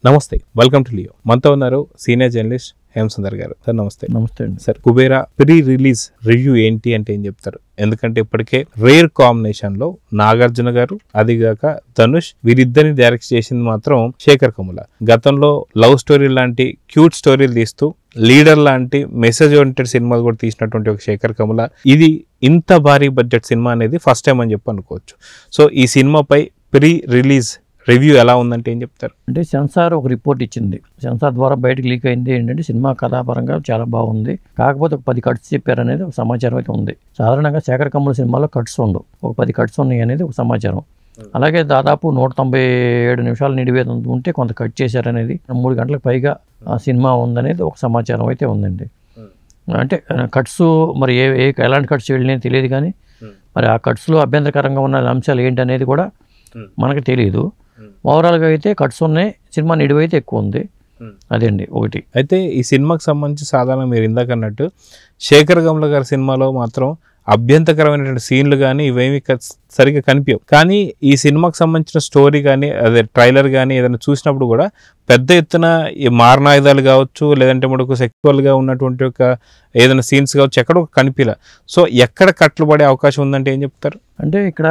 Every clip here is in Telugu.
నమస్తే, వెల్కమ్ టు లియో. మనతో ఉన్నారు సీనియర్ జర్నలిస్ట్ హేమసుందర్ గారు. సార్ నమస్తే. నమస్తే అండి. Sir, Kubera pre release review ఏంటి అంటే ఏం చెప్తారు? ఎందుకంటే ఇప్పటికే రేర్ కాంబినేషన్ లో నాగార్జున గారు, అదిగాక ధనుష్, వీరిద్దరిని డైరెక్ట్ చేసింది మాత్రం శేఖర్ కమ్ముల. గతంలో లవ్ స్టోరీ లాంటి క్యూట్ స్టోరీలు తీస్తూ లీడర్ లాంటి మెసేజ్ ఓరియంటెడ్ సినిమాలు కూడా తీసినటువంటి ఒక శేఖర్ కమ్ముల ఇది ఇంత భారీ బడ్జెట్ సినిమా అనేది ఫస్ట్ టైం అని చెప్పి అనుకోవచ్చు. సో ఈ సినిమాపై ప్రీ రిలీజ్ రివ్యూ ఎలా ఉందంటే ఏం చెప్తారు? అంటే సెన్సార్ ఒక రిపోర్ట్ ఇచ్చింది. సెన్సార్ ద్వారా బయటకు లీక్ అయింది ఏంటంటే సినిమా కథాపరంగా చాలా బాగుంది, కాకపోతే ఒక 10 కట్స్ చెప్పారనేది ఒక సమాచారం అయితే ఉంది. సాధారణంగా శేఖర్ కమ్ముల సినిమాలో కట్స్ ఉండవు, ఒక 10 కట్స్ ఉన్నాయి అనేది ఒక సమాచారం. అలాగే దాదాపు 197 నిమిషాలు నిడివేది ఉంటే కొంత కట్ చేశారనేది, 3 గంటలకు పైగా ఆ సినిమా ఉందనేది ఒక సమాచారం అయితే ఉందండి. అంటే కట్స్ మరి ఎలాంటి కట్స్ వెళ్ళినాయో తెలియదు, కానీ మరి ఆ కట్స్లో అభ్యంతరకరంగా ఉన్న అంశాలు ఏంటి అనేది కూడా మనకు తెలియదు. ఓవరాల్గా అయితే కట్స్ ఉన్నాయి, సినిమా నిడివి అయితే ఎక్కువ ఉంది. అదండి ఒకటి. అయితే ఈ సినిమాకి సంబంధించి సాధారణ మీరు ఇందాక అన్నట్టు శేఖర్ కమ్ముల గారి సినిమాలో మాత్రం అభ్యంతరకరమైనటువంటి సీన్లు కానీ ఇవేమి సరిగ్గా కనిపించవు. కానీ ఈ సినిమాకి సంబంధించిన స్టోరీ కానీ అదే ట్రైలర్ కానీ ఏదైనా చూసినప్పుడు కూడా పెద్ద ఎత్తున ఈ మారణాయుధాలు కావచ్చు, లేదంటే మనకు సెక్చువల్గా ఉన్నటువంటి ఒక ఏదైనా సీన్స్ కావచ్చు, ఎక్కడ కనిపించలే. సో ఎక్కడ కట్లు పడే అవకాశం ఉందంటే ఏం చెప్తారు? అంటే ఇక్కడ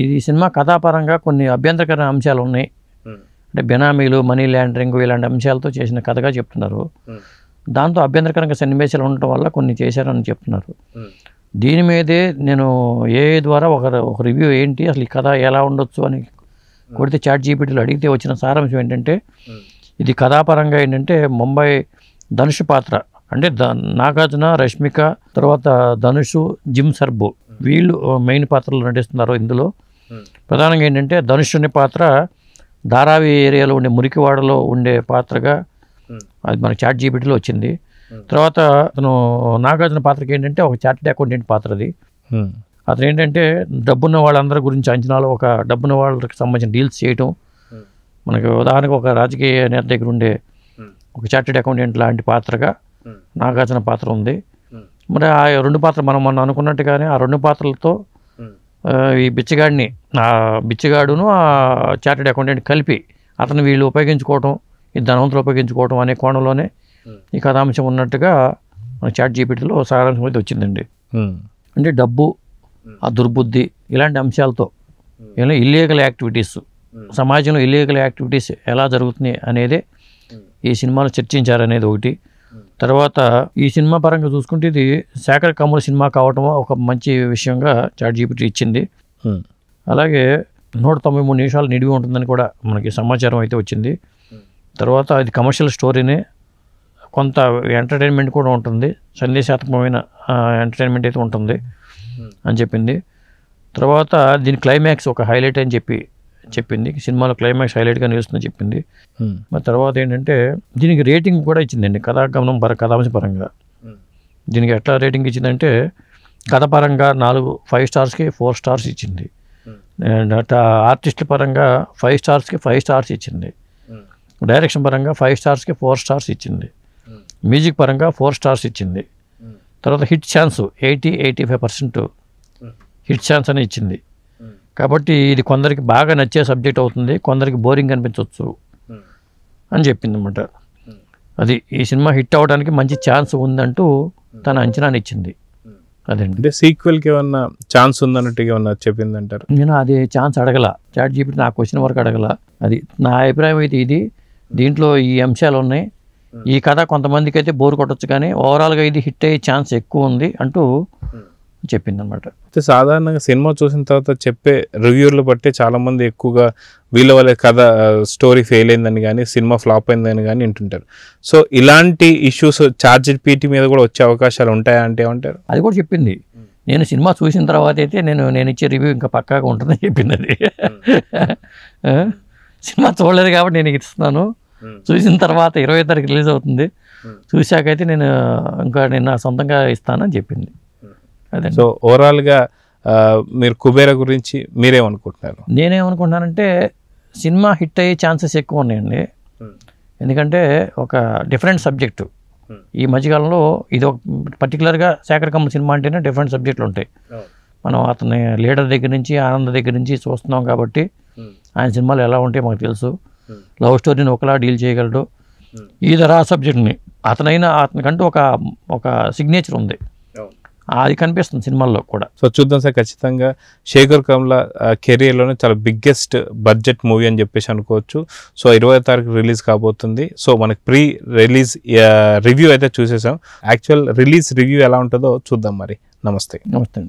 ఇది సినిమా కథాపరంగా కొన్ని అభ్యంతరకర అంశాలు ఉన్నాయి. అంటే బెనామీలు, మనీ లాండరింగ్ ఇలాంటి అంశాలతో చేసిన కథగా చెప్తున్నారు. దాంతో అభ్యంతరకరంగా సన్నివేశాలు ఉండటం వల్ల కొన్ని చేశారని చెప్తున్నారు. దీని మీదే నేను ద్వారా ఒక రివ్యూ ఏంటి అసలు ఈ కథ ఎలా ఉండొచ్చు అని కొడితే చాట్ జీపీటీలో అడిగితే వచ్చిన సారాంశం ఏంటంటే, ఇది కథాపరంగా ఏంటంటే ముంబై ధనుష్ పాత్ర అంటే నాగార్జున, రష్మిక, తర్వాత ధనుష్, జిమ్ సర్బు వీళ్ళు మెయిన్ పాత్రలు నటిస్తున్నారు. ఇందులో ప్రధానంగా ఏంటంటే ధనుష్ అనే పాత్ర ధారావి ఏరియాలో ఉండే మురికివాడలో ఉండే పాత్రగా అది మనకి చాట్ జీపీటీలో వచ్చింది. తర్వాత అతను నాగార్జున పాత్రకి ఏంటంటే ఒక చార్టెడ్ అకౌంటెంట్ పాత్ర. అది అతను ఏంటంటే డబ్బున్న వాళ్ళందరి గురించి అంచనాలు, ఒక డబ్బున్న వాళ్ళకి సంబంధించిన డీల్స్ చేయటం. మనకి ఉదాహరణకు ఒక రాజకీయ నేత దగ్గర ఉండే ఒక చార్టెడ్ అకౌంటెంట్ లాంటి పాత్రగా నాగార్జున పాత్ర ఉంది. మరి ఆ 2 పాత్రలు మనం అనుకున్నట్టుగానే ఆ 2 పాత్రలతో ఈ బిచ్చగాడును ఆ చార్టెడ్ అకౌంటెంట్ కలిపి అతను వీళ్ళు ఉపయోగించుకోవటం, ఈ ధనవంతులు ఉపయోగించుకోవటం అనే కోణంలోనే ఈ కథాంశం ఉన్నట్టుగా మన చాట్ జీపీటీలో సారాంశం అయితే వచ్చిందండి. అంటే డబ్బు, ఆ దుర్బుద్ధి ఇలాంటి అంశాలతో ఇల్లీగల్ యాక్టివిటీస్, సమాజంలో ఇల్లీగల్ యాక్టివిటీస్ ఎలా జరుగుతున్నాయి అనేదే ఈ సినిమాలో చర్చించారనేది ఒకటి. తర్వాత ఈ సినిమా పరంగా చూసుకుంటే ఇది శేఖర్ కమ్ముల సినిమా కావటం ఒక మంచి విషయంగా చాట్ జీపీటీ ఇచ్చింది. అలాగే 193 నిమిషాలు నిడివి ఉంటుందని కూడా మనకి సమాచారం అయితే వచ్చింది. తర్వాత ఇది కమర్షియల్ స్టోరీనే, కొంత ఎంటర్టైన్మెంట్ కూడా ఉంటుంది, సందేశాత్మకమైన ఎంటర్టైన్మెంట్ అయితే ఉంటుంది అని చెప్పింది. తర్వాత దీని క్లైమాక్స్ ఒక హైలైట్ అని చెప్పింది. సినిమాలో క్లైమాక్స్ హైలైట్గా నిలుస్తుందని చెప్పింది. మరి తర్వాత ఏంటంటే దీనికి రేటింగ్ కూడా ఇచ్చిందండి. కథాంశ పరంగా దీనికి ఎట్లా రేటింగ్ ఇచ్చిందంటే, కథ పరంగా 5 స్టార్స్కి 4 స్టార్స్ ఇచ్చింది. ఆర్టిస్టుల పరంగా 5 స్టార్స్కి 5 స్టార్స్ ఇచ్చింది. డైరెక్షన్ పరంగా 5 స్టార్స్కి 4 స్టార్స్ ఇచ్చింది. మ్యూజిక్ పరంగా 4 స్టార్స్ ఇచ్చింది. తర్వాత హిట్ ఛాన్స్ 80-85% హిట్ ఛాన్స్ అని ఇచ్చింది. కాబట్టి ఇది కొందరికి బాగా నచ్చే సబ్జెక్ట్ అవుతుంది, కొందరికి బోరింగ్ అనిపించవచ్చు అని చెప్పింది అనమాట. అది ఈ సినిమా హిట్ అవ్వడానికి మంచి ఛాన్స్ ఉందంటూ తన అంచనాని ఇచ్చింది. అదండి. అంటే సీక్వెల్కి ఏమన్నా ఛాన్స్ ఉందన్నట్టుగా ఏమన్నా చెప్పిందంటారు? నేను అది ఛాన్స్ అడగల, చాట్ జీపీటీ నాకు వచ్చిన వరకు అడగల. అది నా అభిప్రాయం అయితే ఇది. దీంట్లో ఈ అంశాలు ఉన్నాయి. ఈ కథ కొంతమందికి అయితే బోర్ కొట్టచ్చు, కానీ ఓవరాల్గా ఇది హిట్ అయ్యే ఛాన్స్ ఎక్కువ ఉంది అంటూ చెప్పింది అనమాట. అయితే సాధారణంగా సినిమా చూసిన తర్వాత చెప్పే రివ్యూలు బట్టి చాలామంది ఎక్కువగా వాళ్ళ కథ స్టోరీ ఫెయిల్ అయిందని కానీ సినిమా ఫ్లాప్ అయిందని కానీ వింటుంటారు. సో ఇలాంటి ఇష్యూస్ చాట్ జీపీటీ మీద కూడా వచ్చే అవకాశాలు ఉంటాయా అంటే ఏమంటారు? అది కూడా చెప్పింది. నేను సినిమా చూసిన తర్వాత అయితే నేను ఇచ్చే రివ్యూ ఇంకా పక్కాగా ఉంటుందని చెప్పింది. అది సినిమా చూడలేదు కాబట్టి నేను ఇస్తున్నాను, చూసిన తర్వాత 20వ తారీఖు రిలీజ్ అవుతుంది, చూశాకైతే నేను నా సొంతంగా ఇస్తానని చెప్పింది. అదే. సో ఓవరాల్గా మీరు కుబేరా గురించి మీరేమనుకుంటున్నారు? నేనేమనుకుంటున్నానంటే సినిమా హిట్ అయ్యే ఛాన్సెస్ ఎక్కువ ఉన్నాయండి. ఎందుకంటే ఒక డిఫరెంట్ సబ్జెక్టు. ఈ మధ్యకాలంలో ఇది ఒక పర్టికులర్గా శేఖర్ కమ్ముల సినిమా అంటేనే డిఫరెంట్ సబ్జెక్టులు ఉంటాయి. మనం అతని లీడర్ దగ్గర నుంచి, ఆనంద్ దగ్గర నుంచి చూస్తున్నాం కాబట్టి ఆయన సినిమాలు ఎలా ఉంటాయో మాకు తెలుసు. లవ్ స్టోరీని ఒకలా డీల్ చేయగలడు, ఈధర్ ఆ సబ్జెక్ట్ని అతనికంటూ ఒక సిగ్నేచర్ ఉంది, అది కనిపిస్తుంది సినిమాల్లో కూడా. సో చూద్దాం సార్, ఖచ్చితంగా శేఖర్ కమ్ల కెరీర్లోనే చాలా బిగ్గెస్ట్ బడ్జెట్ మూవీ అని చెప్పేసి అనుకోవచ్చు. సో 20వ తారీఖు రిలీజ్ కాబోతుంది. సో మనకి ప్రీ రిలీజ్ రివ్యూ అయితే చూసేసాం. యాక్చువల్ రిలీజ్ రివ్యూ ఎలా ఉంటుందో చూద్దాం మరి. నమస్తే. నమస్తే.